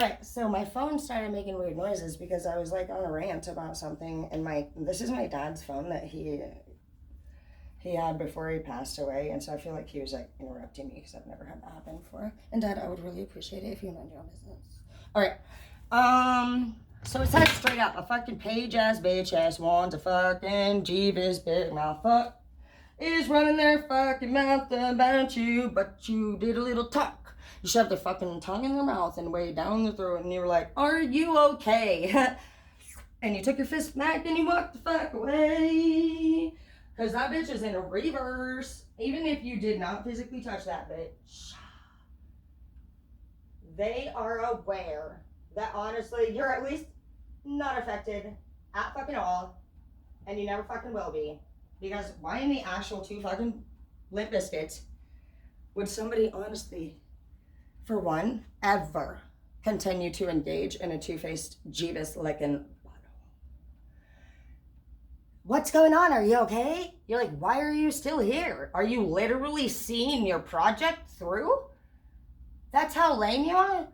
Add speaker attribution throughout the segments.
Speaker 1: Alright, so my phone started making weird noises because I was like on a rant about something, and this is my dad's phone that he had before he passed away, and so I feel like he was like interrupting me because I've never had that happen before. And Dad, I would really appreciate it if you mind your own business. Alright, so it says straight up, a fucking page ass bitch ass wants a fucking Jeeves big mouth fuck is running their fucking mouth about you, but you did a little talk. You shoved their fucking tongue in their mouth and way down their throat, and you were like, are you okay? And you took your fist back and you walked the fuck away. Because that bitch is in a reverse. Even if you did not physically touch that bitch, they are aware that honestly, you're at least not affected at fucking all. And you never fucking will be. Because why in the actual two fucking Limp Bizkits would somebody honestly, for one, ever continue to engage in a two-faced Jeebus licking? What's going on? Are you okay? You're like, why are you still here? Are you literally seeing your project through? That's how lame you are?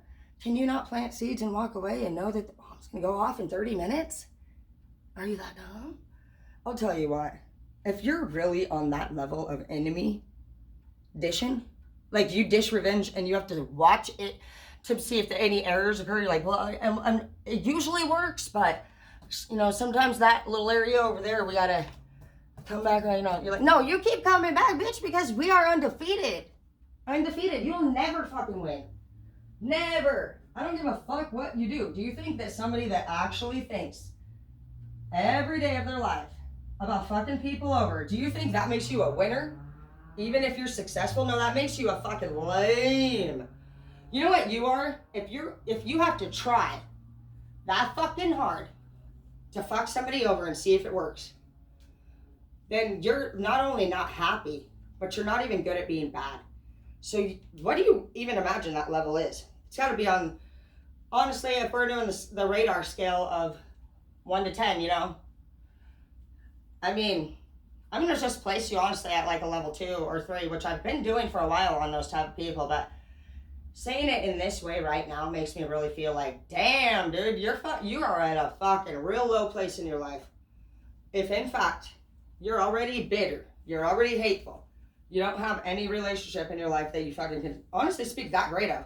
Speaker 1: Can you not plant seeds and walk away and know that the bomb's gonna go off in 30 minutes? Are you that dumb? I'll tell you what. If you're really on that level of enemy dishing, like you dish revenge and you have to watch it to see if any errors occur, you're like, well, it usually works, but you know, sometimes that little area over there, we gotta come back right now. You're like, no, you keep coming back, bitch, because we are undefeated. Undefeated. You'll never fucking win. Never. I don't give a fuck what you do. Do you think that somebody that actually thinks every day of their life about fucking people over, do you think that makes you a winner? Even if you're successful? No, that makes you a fucking lame. You know what you are? If you have to try that fucking hard to fuck somebody over and see if it works, then you're not only not happy, but you're not even good at being bad. So what do you even imagine that level is? It's got to be on, honestly, if we're doing the radar scale of 1 to 10, you know? I mean, I'm going to just place you honestly at like a level 2 or 3, which I've been doing for a while on those type of people, but saying it in this way right now makes me really feel like, damn, dude, you are at a fucking real low place in your life. If in fact, you're already bitter, you're already hateful, you don't have any relationship in your life that you fucking can honestly speak that great of.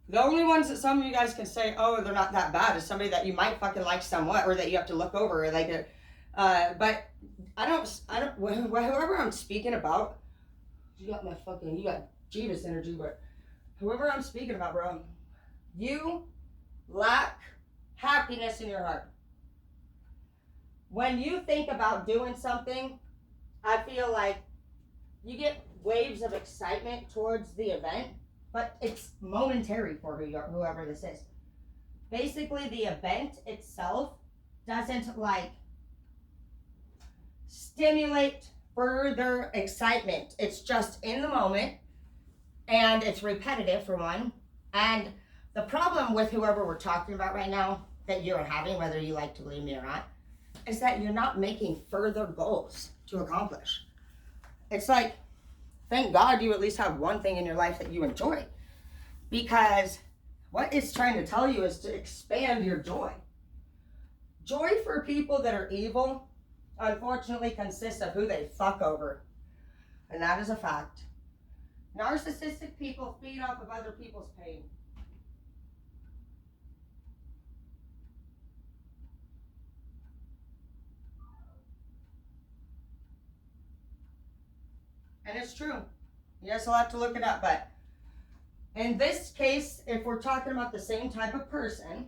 Speaker 1: The only ones that some of you guys can say, oh, they're not that bad, is somebody that you might fucking like somewhat, or that you have to look over, or like it. But I don't, whoever I'm speaking about, you got Jeebus energy, but whoever I'm speaking about, bro, you lack happiness in your heart. When you think about doing something, I feel like you get waves of excitement towards the event, but it's momentary for whoever this is. Basically, the event itself doesn't like stimulate further excitement. It's just in the moment, and it's repetitive for one. And the problem with whoever we're talking about right now that you're having, whether you like to believe me or not, is that you're not making further goals to accomplish. It's like, thank God you at least have one thing in your life that you enjoy, because what it's trying to tell you is to expand your joy. Joy for people that are evil, unfortunately, consists of who they fuck over. And that is a fact. Narcissistic people feed off of other people's pain. And it's true. You guys will have to look it up, but in this case, if we're talking about the same type of person,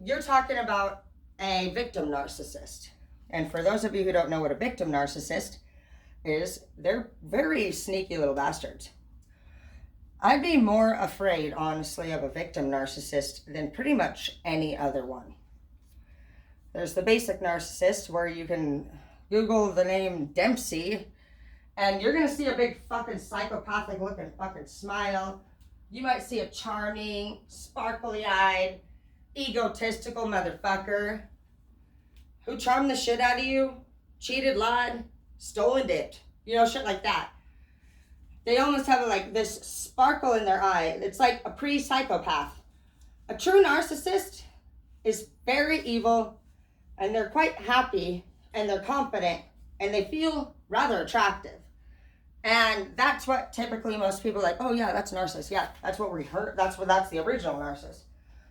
Speaker 1: you're talking about a victim narcissist. And for those of you who don't know what a victim narcissist is, they're very sneaky little bastards. I'd be more afraid, honestly, of a victim narcissist than pretty much any other one. There's the basic narcissist, where you can Google the name Dempsey, and you're gonna see a big fucking psychopathic looking fucking smile. You might see a charming, sparkly-eyed, egotistical motherfucker who charmed the shit out of you, cheated, lied, stole and dipped. You know, shit like that. They almost have like this sparkle in their eye. It's like a pre-psychopath. A true narcissist is very evil, and they're quite happy, and they're confident, and they feel rather attractive. And that's what typically most people are like, oh yeah, that's a narcissist. Yeah, that's what we heard. That's the original narcissist.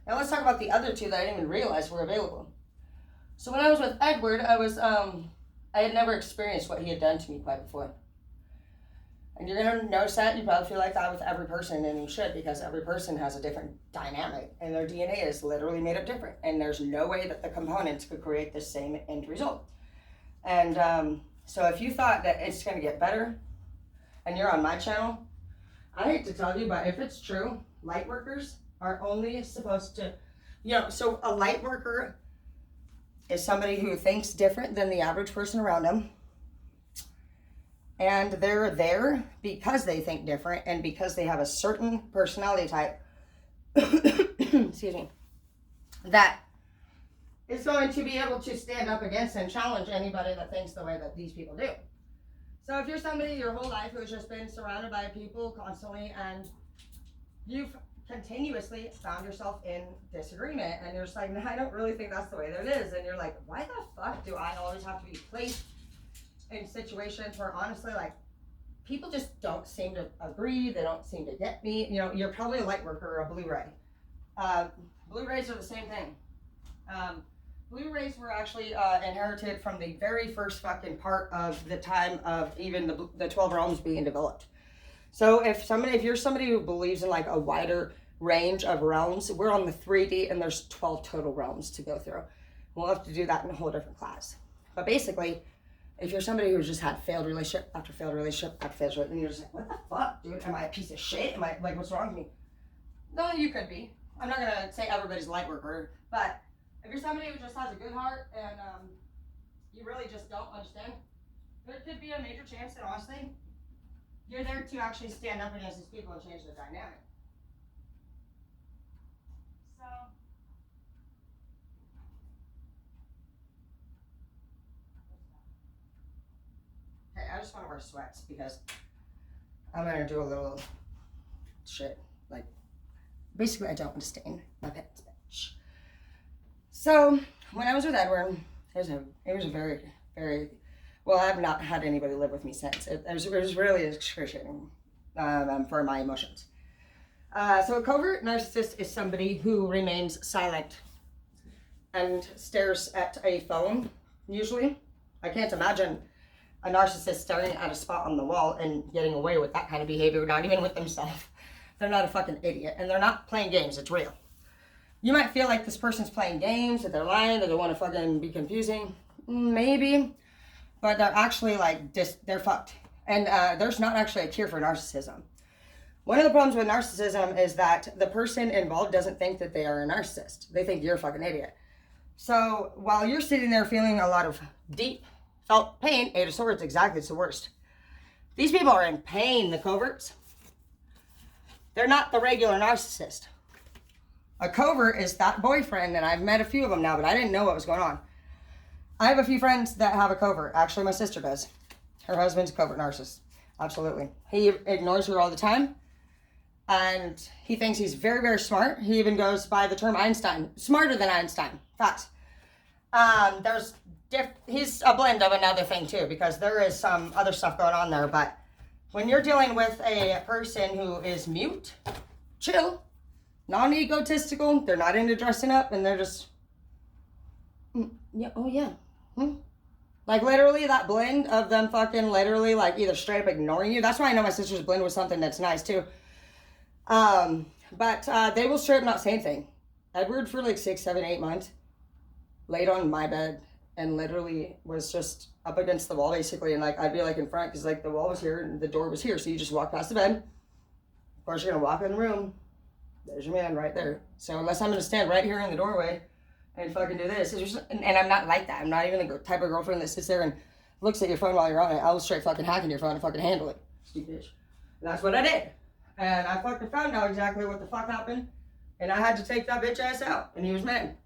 Speaker 1: Now let's talk about the other two that I didn't even realize were available. So when I was with Edward, I had never experienced what he had done to me quite before. And you're going to notice that. You probably feel like that with every person, and you should, because every person has a different dynamic, and their DNA is literally made up different, and there's no way that the components could create the same end result. And so if you thought that it's going to get better, and you're on my channel, I hate to tell you, but if it's true, light workers are only supposed to, so a light worker is somebody who thinks different than the average person around them. And they're there because they think different and because they have a certain personality type, excuse me, that is going to be able to stand up against and challenge anybody that thinks the way that these people do. So if you're somebody your whole life who's just been surrounded by people constantly, and you've continuously found yourself in disagreement, and you're just like, no, I don't really think that's the way that it is, and you're like, why the fuck do I always have to be placed in situations where honestly, like, people just don't seem to agree, they don't seem to get me. You're probably a light worker or a Blu-ray. Blu-rays are the same thing. Blu-rays were actually inherited from the very first fucking part of the time of even the 12 realms being developed. So if you're somebody who believes in like a wider range of realms, we're on the 3D and there's 12 total realms to go through. We'll have to do that in a whole different class. But basically, if you're somebody who's just had failed relationship after failed relationship after failed relationship, and you're just like, what the fuck, dude? Am I a piece of shit? Am I, like, what's wrong with me? No, you could be. I'm not gonna say everybody's a light worker, but if you're somebody who just has a good heart and you really just don't understand, there could be a major chance that honestly, you're there to actually stand up against these people and change the dynamic. So, okay, I just want to wear sweats because I'm going to do a little shit. Like, basically, I don't want to stain my pants, bitch. So, when I was with Edward, it was a very, very, well, I've not had anybody live with me since. It was really excruciating for my emotions. So a covert narcissist is somebody who remains silent and stares at a phone, usually. I can't imagine a narcissist staring at a spot on the wall and getting away with that kind of behavior, not even with themselves. They're not a fucking idiot, and they're not playing games, it's real. You might feel like this person's playing games, that they're lying, that they want to fucking be confusing. Maybe. But they're actually like, they're fucked. And there's not actually a cure for narcissism. One of the problems with narcissism is that the person involved doesn't think that they are a narcissist. They think you're a fucking idiot. So while you're sitting there feeling a lot of deep felt pain, Eight of Swords, exactly, it's the worst. These people are in pain, the coverts. They're not the regular narcissist. A covert is that boyfriend, and I've met a few of them now, but I didn't know what was going on. I have a few friends that have a covert. Actually, my sister does. Her husband's a covert narcissist. Absolutely. He ignores her all the time. And he thinks he's very, very smart. He even goes by the term Einstein. Smarter than Einstein. Facts. He's a blend of another thing, too, because there is some other stuff going on there. But when you're dealing with a person who is mute, chill, non-egotistical, they're not into dressing up, and they're just, yeah, oh yeah. Like literally that blend of them fucking literally like either straight up ignoring you. That's why I know my sister's blend was something that's nice too. But they will straight up not say anything. Edward for like 6, 7, 8 months laid on my bed and literally was just up against the wall basically, and like I'd be like in front because like the wall was here and the door was here, so you just walk past the bed. Of course you're gonna walk in the room. There's your man right there. So unless I'm gonna stand right here in the doorway and fucking do this, and I'm not like that. I'm not even the type of girlfriend that sits there and looks at your phone while you're on it. I'll straight fucking hack in your phone and fucking handle it. Stupid bitch. And that's what I did. And I fucking found out exactly what the fuck happened. And I had to take that bitch ass out. And he was mad.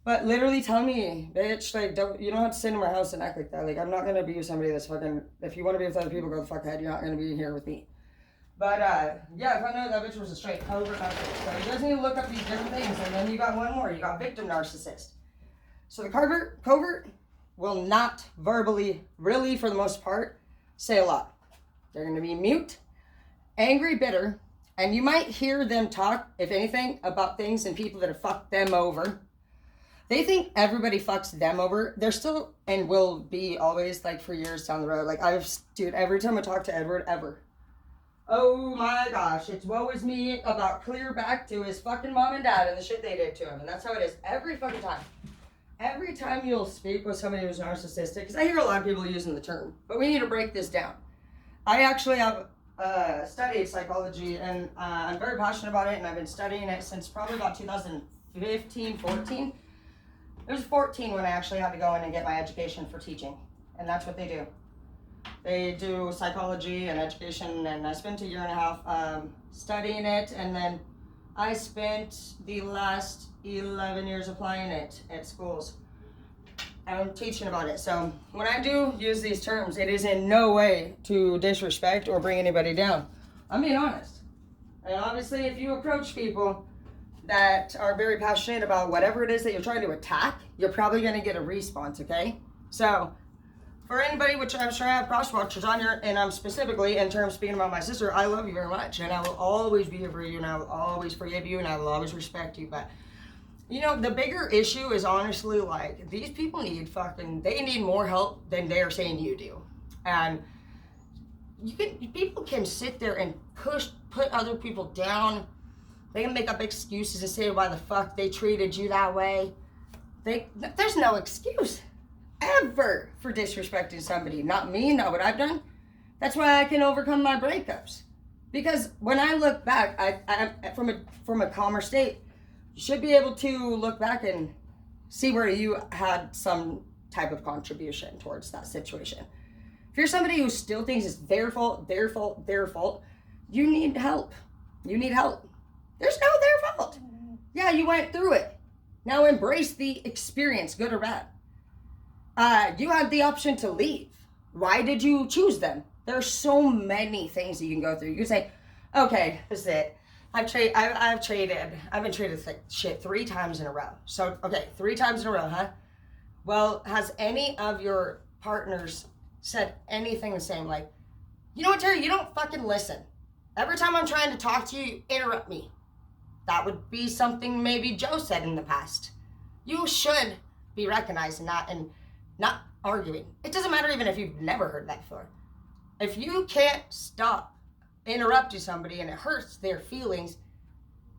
Speaker 1: But literally tell me, bitch, like, you don't have to sit in my house and act like that. Like, I'm not gonna be with somebody that's fucking, if you want to be with other people, go the fuck ahead. You're not gonna be here with me. But, yeah, if I know that bitch was a straight covert narcissist. So you guys need to look up these different things. And then you got one more. You got victim narcissist. So the covert will not verbally, really, for the most part, say a lot. They're gonna be mute, angry, bitter, and you might hear them talk, if anything, about things and people that have fucked them over. They think everybody fucks them over. They're still, and will be always, like, for years down the road. Like, dude, every time I talk to Edward, ever. Oh my gosh, it's woe is me about clear back to his fucking mom and dad and the shit they did to him. And that's how it is every fucking time. Every time you'll speak with somebody who's narcissistic, because I hear a lot of people using the term, but we need to break this down. I actually have studied psychology, and I'm very passionate about it, and I've been studying it since probably about 2015, 14. It was 14 when I actually had to go in and get my education for teaching, and that's what they do. They do psychology and education, and I spent a year and a half studying it, and then I spent the last 11 years applying it at schools. I'm teaching about it. So when I do use these terms, it is in no way to disrespect or bring anybody down. I'm being honest. And obviously, if you approach people that are very passionate about whatever it is that you're trying to attack, you're probably going to get a response, okay? So for anybody, which I'm sure I have cross-watchers on here, and I'm specifically in terms speaking about my sister, I love you very much, and I will always be here for you, and I will always forgive you, and I will always respect you. But you know, the bigger issue is honestly, like, these people they need more help than they're saying you do. And people can sit there and put other people down. They can make up excuses and say why the fuck they treated you that way. There's no excuse ever for disrespecting somebody. Not me, not what I've done. That's why I can overcome my breakups. Because when I look back, I from a calmer state, you should be able to look back and see where you had some type of contribution towards that situation. If you're somebody who still thinks it's their fault, you need help. You need help. There's no their fault. Yeah, you went through it. Now embrace the experience, good or bad. You had the option to leave. Why did you choose them? There are so many things that you can go through. You can say, okay, this is it. I've been traded like shit 3 times in a row. So, okay, 3 times in a row, huh? Well, has any of your partners said anything the same? Like, you know what, Terry, you don't fucking listen. Every time I'm trying to talk to you, you interrupt me. That would be something maybe Joe said in the past. You should be recognizing that and not arguing. It doesn't matter even if you've never heard that before. If you can't stop interrupting somebody and it hurts their feelings,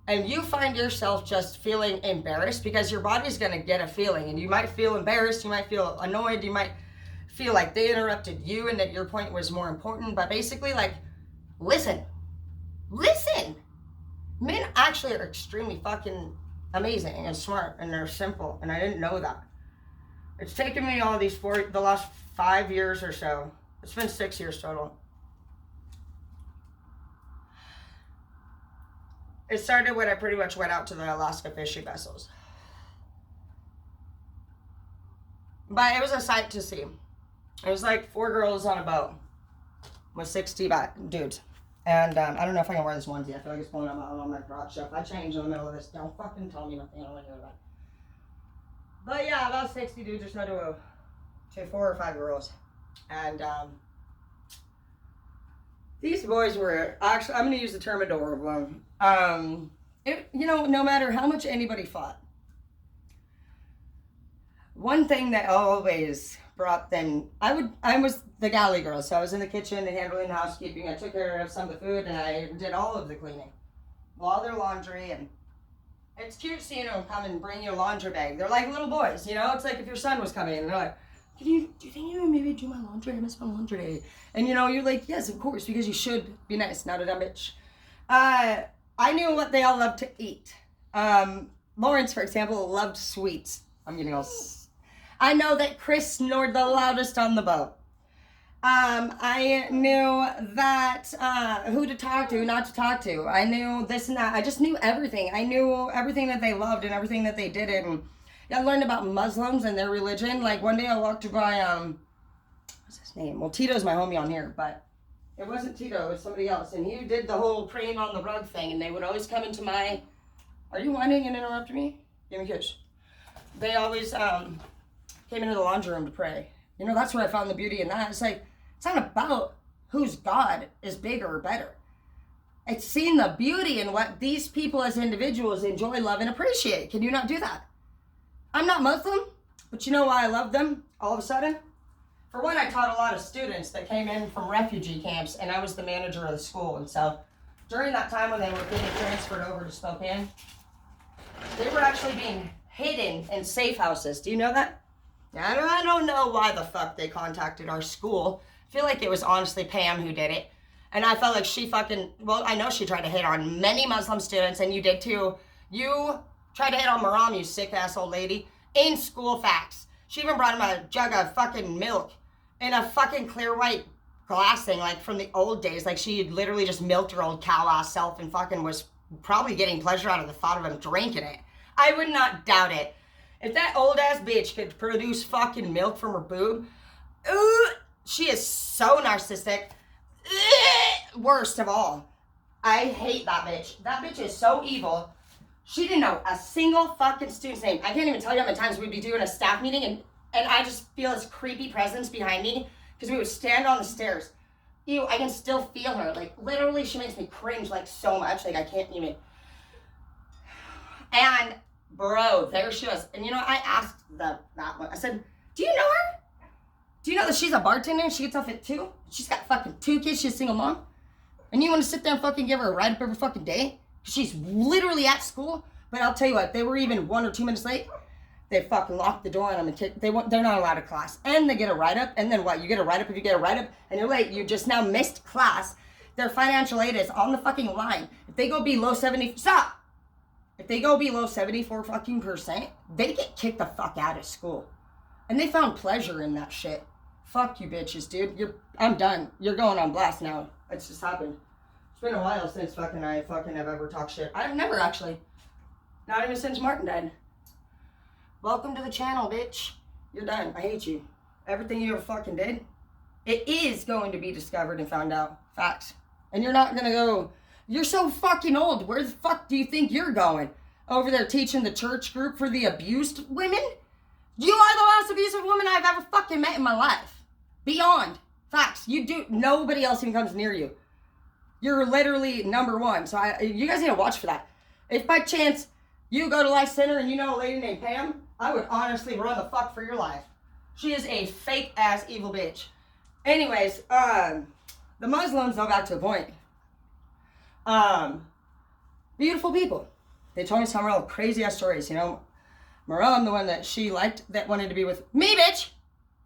Speaker 1: and you find yourself just feeling embarrassed, because your body's going to get a feeling, and you might feel embarrassed, you might feel annoyed, you might feel like they interrupted you and that your point was more important. But basically, like, listen. Men actually are extremely fucking amazing and smart, and they're simple, and I didn't know that. It's taken me all the last 5 years or so. It's been 6 years total. It started when I pretty much went out to the Alaska fishing vessels. But it was a sight to see. It was like 4 girls on a boat with 60 dudes. And I don't know if I can wear this onesie. I feel like it's pulling up on my crotch. So if I change in the middle of this, don't fucking tell me nothing. I don't want to hear about it. But yeah, about 60 dudes or so to 4 or 5 girls. And these boys were actually, I'm going to use the term adorable. No matter how much anybody fought, one thing that always brought them, I was the galley girl, so I was in the kitchen and handling the housekeeping. I took care of some of the food, and I did all of the cleaning, all their laundry. And it's cute seeing them come and bring you a laundry bag. They're like little boys, you know. It's like if your son was coming in, and they're like, do you think you would maybe do my laundry? I miss my laundry day. And you're like, yes, of course, because you should be nice, not a dumb bitch. I knew what they all loved to eat. Lawrence, for example, loved sweets. I'm getting all... I know that Chris snored the loudest on the boat. I knew that who to talk to, who not to talk to. I knew this and that. I just knew everything. I knew everything that they loved and everything that they did. And I learned about Muslims and their religion. Like one day I walked by, what's his name? Well, Tito's my homie on here, but it wasn't Tito, it was somebody else. And he did the whole praying on the rug thing, and they would always come into my, are you whining and interrupting me? Give me a kiss. They always came into the laundry room to pray. You know, that's where I found the beauty in that. It's like, it's not about whose God is bigger or better. It's seeing the beauty in what these people as individuals enjoy, love, and appreciate. Can you not do that? I'm not Muslim, but you know why I love them all of a sudden? For one, I taught a lot of students that came in from refugee camps, and I was the manager of the school. And so during that time when they were being transferred over to Spokane, they were actually being hidden in safe houses. Do you know that? I don't know why the fuck they contacted our school. I feel like it was honestly Pam who did it. And I felt like she fucking, well, I know she tried to hit on many Muslim students, and you did too. You tried to hit on Maram, you sick ass old lady, in school facts. She even brought him a jug of fucking milk in a fucking clear white glass thing, like from the old days. Like she had literally just milked her old cow ass self and fucking was probably getting pleasure out of the thought of him drinking it. I would not doubt it. If that old ass bitch could produce fucking milk from her boob, she is so narcissistic. Worst of all, I hate that bitch. That bitch is so evil. She didn't know a single fucking student's name. I can't even tell you how many times we'd be doing a staff meeting and I just feel this creepy presence behind me because we would stand on the stairs. Ew, I can still feel her. Like, literally, she makes me cringe, like, so much. Like, I can't even. And, bro, there she was. And, you know, I asked that one. I said, do you know her? Do you know that she's a bartender and she gets off at 2? She's got fucking 2 kids. She's a single mom. And you want to sit there and fucking give her a ride up every fucking day? She's literally at school. But I'll tell you what, they were even 1 or 2 minutes late. They fucking locked the door on them and they're not allowed to class. And they get a write-up. And then what? You get a write-up if you get a write-up and you're late. You just now missed class. Their financial aid is on the fucking line. If they go below 70, stop! If they go below 74 fucking %, they get kicked the fuck out of school. And they found pleasure in that shit. Fuck you bitches, dude. I'm done. You're going on blast now. It's just happened. It's been a while since I have ever talked shit. I've never actually. Not even since Martin died. Welcome to the channel, bitch. You're done. I hate you. Everything you ever fucking did, it is going to be discovered and found out. Facts. And you're not gonna go, you're so fucking old. Where the fuck do you think you're going? Over there teaching the church group for the abused women? You are the last abusive woman I've ever fucking met in my life. Beyond. Facts. You do. Nobody else even comes near you. You're literally number 1. So you guys need to watch for that. If by chance you go to Life Center and you know a lady named Pam, I would honestly run the fuck for your life. She is a fake ass evil bitch. Anyways, the Muslims, though, back to the point. Beautiful people. They told me some real crazy ass stories, you know. Maram, the one that she liked, that wanted to be with me, bitch.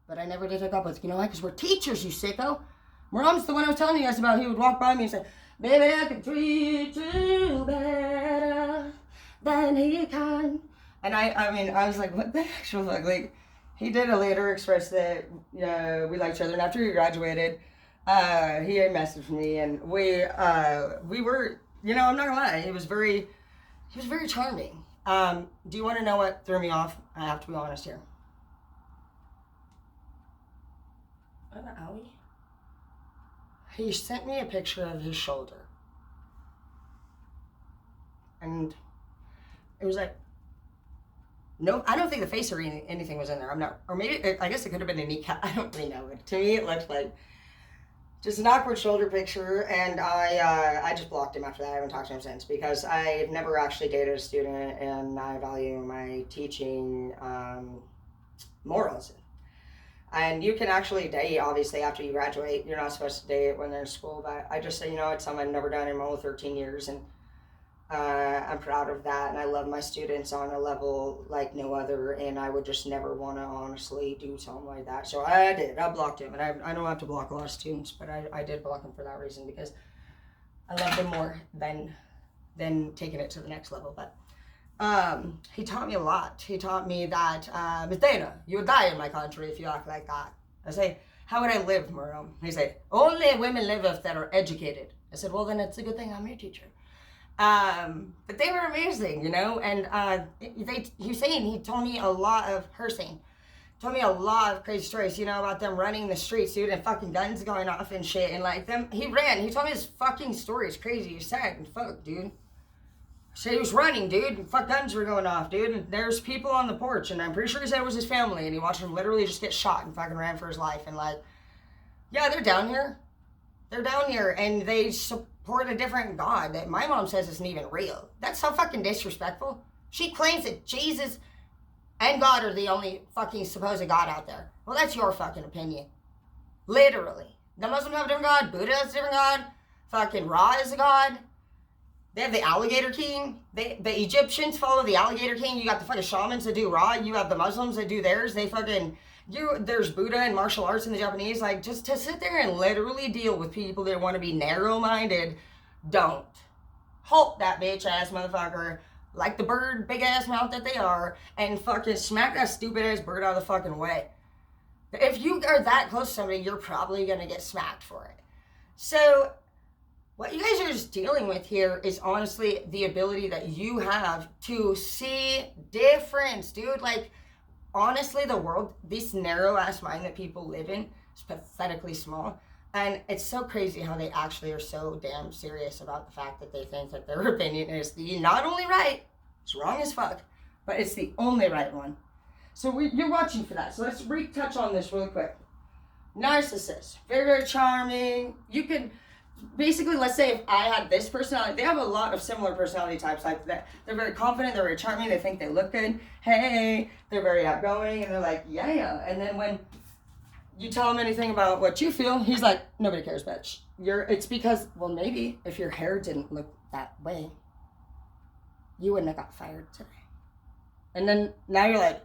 Speaker 1: But I never did hook up with. You know why? Because we're teachers, you sicko. Maram's the one I was telling you guys about. He would walk by me and say, baby, I can treat you better than he can. And I was like, what the actual fuck? Like, he did later express that we liked each other. And after we graduated, he had messaged me. And we were, you know, I'm not gonna lie. He was very charming. Do you want to know what threw me off? I have to be honest here. He sent me a picture of his shoulder. And it was like, no, I don't think the face or anything was in there. I'm not, or maybe, I guess it could have been a kneecap. I don't really know. But to me, it looked like just an awkward shoulder picture. And I just blocked him after that. I haven't talked to him since because I've never actually dated a student and I value my teaching morals. And you can actually date, obviously, after you graduate. You're not supposed to date when they're in school, but I just say, you know, it's something I've never done in my whole 13 years, and I'm proud of that, and I love my students on a level like no other, and I would just never want to honestly do something like that. So I did. I blocked him, and I don't have to block a lot of students, but I did block him for that reason, because I loved him more than taking it to the next level. But he taught me a lot. He taught me that, Miss Dana, you would die in my country if you act like that. I say, how would I live, Maram? He said, only women live if they're educated. I said, well, then it's a good thing I'm your teacher. But they were amazing, you know, and he told me a lot of told me a lot of crazy stories, you know, about them running the streets, dude, and fucking guns going off and shit, and like he told me his fucking stories, crazy, he said, and fuck, dude. So he was running, dude, and fuck, guns were going off, dude, and there's people on the porch, and I'm pretty sure he said it was his family, and he watched them literally just get shot and fucking ran for his life, and like, yeah, they're down here, and they support a different God that my mom says isn't even real. That's so fucking disrespectful. She claims that Jesus and God are the only fucking supposed God out there. Well, that's your fucking opinion. Literally. The Muslims have a different God, Buddha has a different God, fucking Ra is a God. They have the alligator king. The Egyptians follow the alligator king. You got the fucking shamans that do Ra. You have the Muslims that do theirs. There's Buddha and martial arts in the Japanese. Like, just to sit there and literally deal with people that want to be narrow-minded, don't. Halt that bitch-ass motherfucker, like the bird, big-ass mouth that they are, and fucking smack that stupid-ass bird out of the fucking way. If you are that close to somebody, you're probably going to get smacked for it. So what you guys are just dealing with here is honestly the ability that you have to see difference, dude. Like, honestly, the world, this narrow-ass mind that people live in is pathetically small. And it's so crazy how they actually are so damn serious about the fact that they think that their opinion is the not only right, it's wrong as fuck, but it's the only right one. So you're watching for that. So let's retouch on this really quick. Narcissist, very, very charming. You can... Basically, let's say if I had this personality, they have a lot of similar personality types like that. They're very confident, they're very charming, they think they look good. Hey, they're very outgoing, and they're like, yeah. And then when you tell him anything about what you feel, he's like, nobody cares, bitch. It's because, well, maybe if your hair didn't look that way, you wouldn't have got fired today. And then now you're like,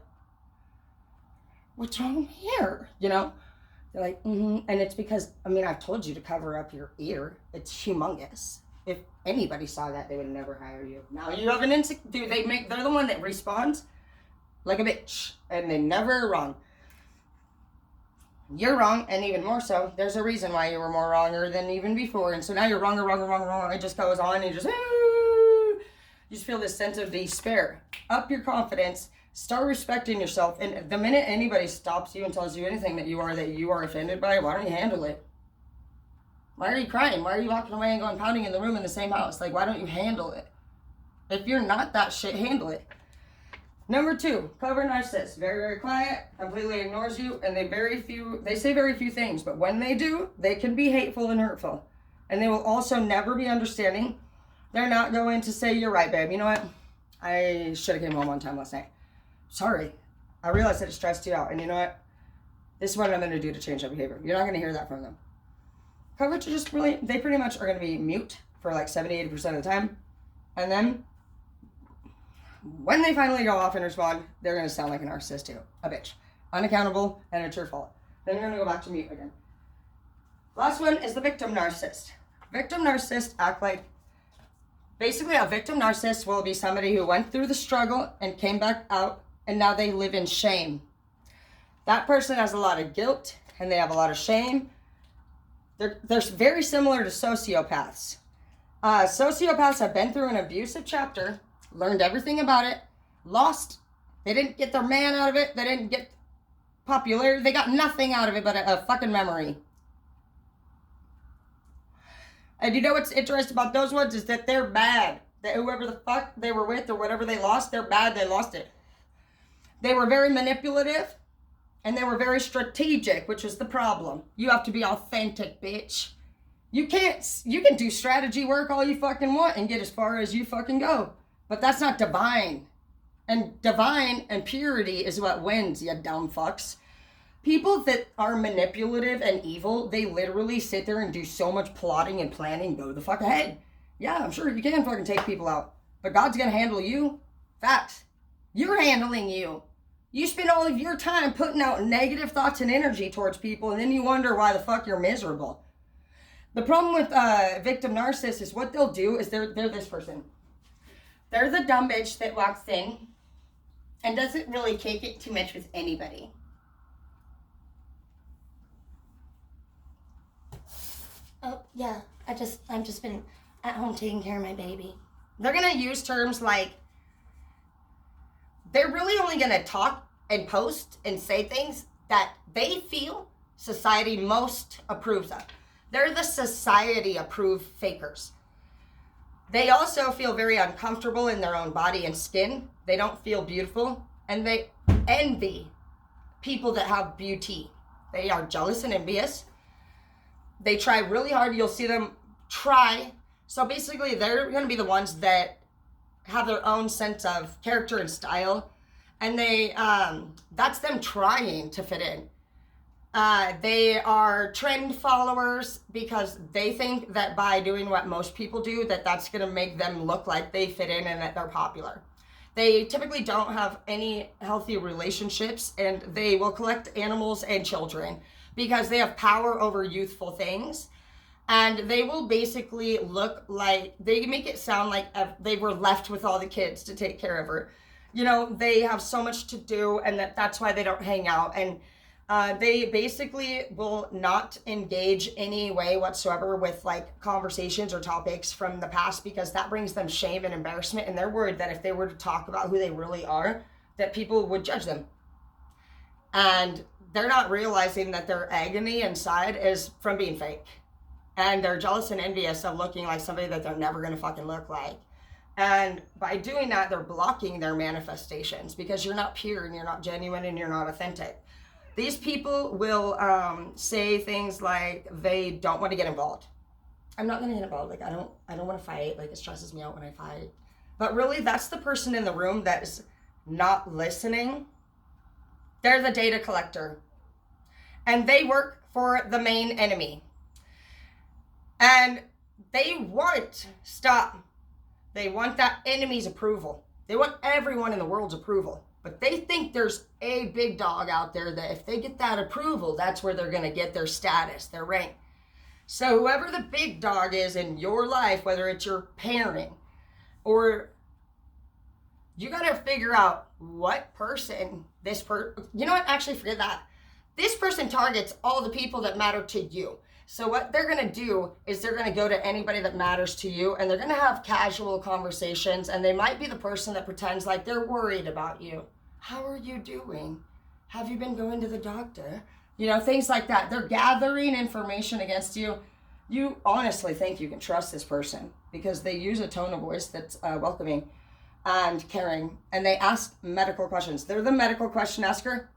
Speaker 1: what's wrong with my hair? You know? They're like, and it's because, I mean, I've told you to cover up your ear. It's humongous. If anybody saw that, they would never hire you. Now you have an insecure, they're the one that responds like a bitch, and they never are wrong. You're wrong, and even more so, there's a reason why you were more wronger than even before, and so now you're wrong. It just goes on, and you just feel this sense of despair. Up your confidence. Start respecting yourself, and the minute anybody stops you and tells you anything that you are offended by, why don't you handle it? Why are you crying? Why are you walking away and going pounding in the room in the same house? Like, why don't you handle it? If you're not that shit, handle it. Number 2, clever narcissist. Very, very quiet, completely ignores you, and they say very few things, but when they do, they can be hateful and hurtful. And they will also never be understanding. They're not going to say, you're right, babe. You know what? I should have came home on time last night. Sorry, I realized that it stressed you out, and you know what? This is what I'm going to do to change that behavior. You're not going to hear that from them. Coverage are just they pretty much are going to be mute for like 70-80% of the time, and then when they finally go off and respond, they're going to sound like a narcissist too. A bitch. Unaccountable, and it's your fault. Then you're going to go back to mute again. Last one is the victim narcissist. Victim narcissists act like... Basically, a victim narcissist will be somebody who went through the struggle and came back out, and now they live in shame. That person has a lot of guilt, and they have a lot of shame. They're very similar to sociopaths. Sociopaths have been through an abusive chapter, learned everything about it, lost. They didn't get their man out of it. They didn't get popularity. They got nothing out of it but a fucking memory. And you know what's interesting about those ones is that they're bad. That whoever the fuck they were with or whatever they lost, they're bad. They lost it. They were very manipulative, and they were very strategic, which was the problem. You have to be authentic, bitch. You can do strategy work all you fucking want and get as far as you fucking go. But that's not divine. And divine and purity is what wins, you dumb fucks. People that are manipulative and evil, they literally sit there and do so much plotting and planning. Go the fuck ahead. Yeah, I'm sure you can fucking take people out. But God's gonna handle you. Facts. You're handling you. You spend all of your time putting out negative thoughts and energy towards people, and then you wonder why the fuck you're miserable. The problem with victim narcissists is what they'll do is they're this person. They're the dumb bitch that walks in and doesn't really kick it too much with anybody.
Speaker 2: Oh, yeah. I've just been at home taking care of my baby.
Speaker 1: They're going to use terms like, they're really only going to talk and post and say things that they feel society most approves of. They're the society approved fakers. They also feel very uncomfortable in their own body and skin. They don't feel beautiful, and they envy people that have beauty. They are jealous and envious. They try really hard. You'll see them try. So basically, they're going to be the ones that have their own sense of character and style, and that's them trying to fit in. They are trend followers because they think that by doing what most people do, that's going to make them look like they fit in and that they're popular. They typically don't have any healthy relationships, and they will collect animals and children because they have power over youthful things. And they will basically look like, they make it sound like they were left with all the kids to take care of her. You know, they have so much to do, and that's why they don't hang out. And they basically will not engage any way whatsoever with like conversations or topics from the past, because that brings them shame and embarrassment. And they're worried that if they were to talk about who they really are, that people would judge them. And they're not realizing that their agony inside is from being fake. And they're jealous and envious of looking like somebody that they're never going to fucking look like. And by doing that, they're blocking their manifestations, because you're not pure and you're not genuine and you're not authentic. These people will say things like they don't want to get involved. I'm not going to get involved. Like, I don't want to fight. Like, it stresses me out when I fight. But really, that's the person in the room that is not listening. They're the data collector. And they work for the main enemy. And they want They want that enemy's approval. They want everyone in the world's approval. But they think there's a big dog out there that if they get that approval, that's where they're going to get their status, their rank. So whoever the big dog is in your life, whether it's your parent or, you got to figure out what person you know what? Actually, forget that. This person targets all the people that matter to you. So what they're going to do is they're going to go to anybody that matters to you, and they're going to have casual conversations, and they might be the person that pretends like they're worried about you. How are you doing? Have you been going to the doctor? You know, things like that. They're gathering information against you. You honestly think you can trust this person because they use a tone of voice that's welcoming and caring, and they ask medical questions. They're the medical question asker.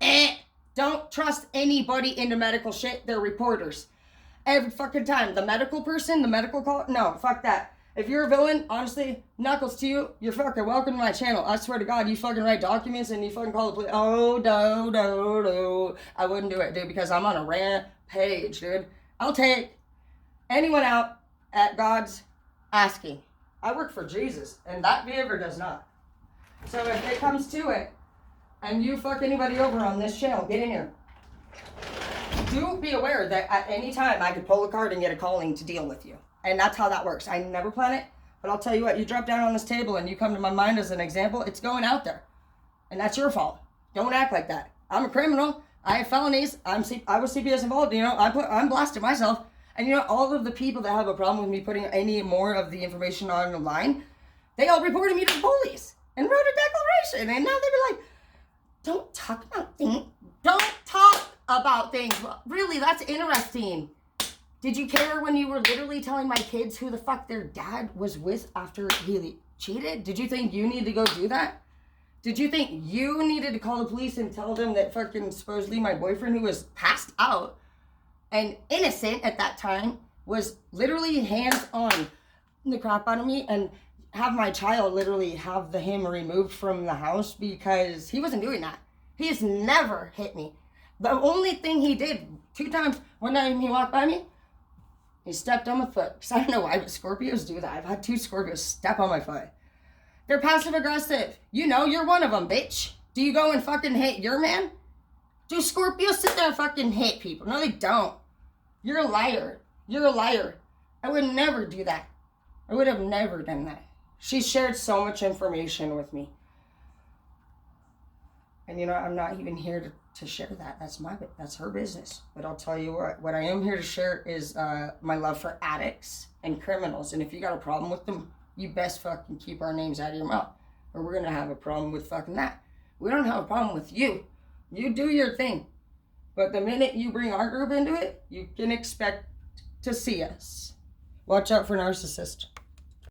Speaker 1: Don't trust anybody into medical shit. They're reporters. Every fucking time. The medical person, the medical call, no, fuck that. If you're a villain, honestly, knuckles to you, you're fucking welcome to my channel. I swear to God, you fucking write documents and you fucking call the police. Oh, no. I wouldn't do it, dude, because I'm on a rampage, dude. I'll take anyone out at God's asking. I work for Jesus, and that behavior does not. So if it comes to it, and you fuck anybody over on this channel, get in here. Do be aware that at any time I could pull a card and get a calling to deal with you. And that's how that works. I never plan it, but I'll tell you what, you drop down on this table and you come to my mind as an example, it's going out there. And that's your fault. Don't act like that. I'm a criminal. I have felonies. I was CPS involved. You know, I'm blasting myself. And you know, all of the people that have a problem with me putting any more of the information on the line, they all reported me to the police and wrote a declaration. And now they'd be like, don't talk about things. Don't talk about things. Well, really, that's interesting. Did you care when you were literally telling my kids who the fuck their dad was with after he cheated? Did you think you needed to go do that? Did you think you needed to call the police and tell them that fucking supposedly my boyfriend, who was passed out and innocent at that time, was literally hands on the crap out of me, and have my child literally have him removed from the house because he wasn't doing that? He's never hit me. The only thing he did 2 times, one time he walked by me, he stepped on my foot. Because I don't know why, but Scorpios do that. I've had 2 Scorpios step on my foot. They're passive aggressive. You know, you're one of them, bitch. Do you go and fucking hit your man? Do Scorpios sit there and fucking hit people? No, they don't. You're a liar. You're a liar. I would never do that. I would have never done that. She shared so much information with me. And you know, I'm not even here to share that. That's her business. But I'll tell you what I am here to share is my love for addicts and criminals. And if you got a problem with them, you best fucking keep our names out of your mouth, or we're gonna have a problem with fucking that. We don't have a problem with you. You do your thing. But the minute you bring our group into it, you can expect to see us. Watch out for narcissists.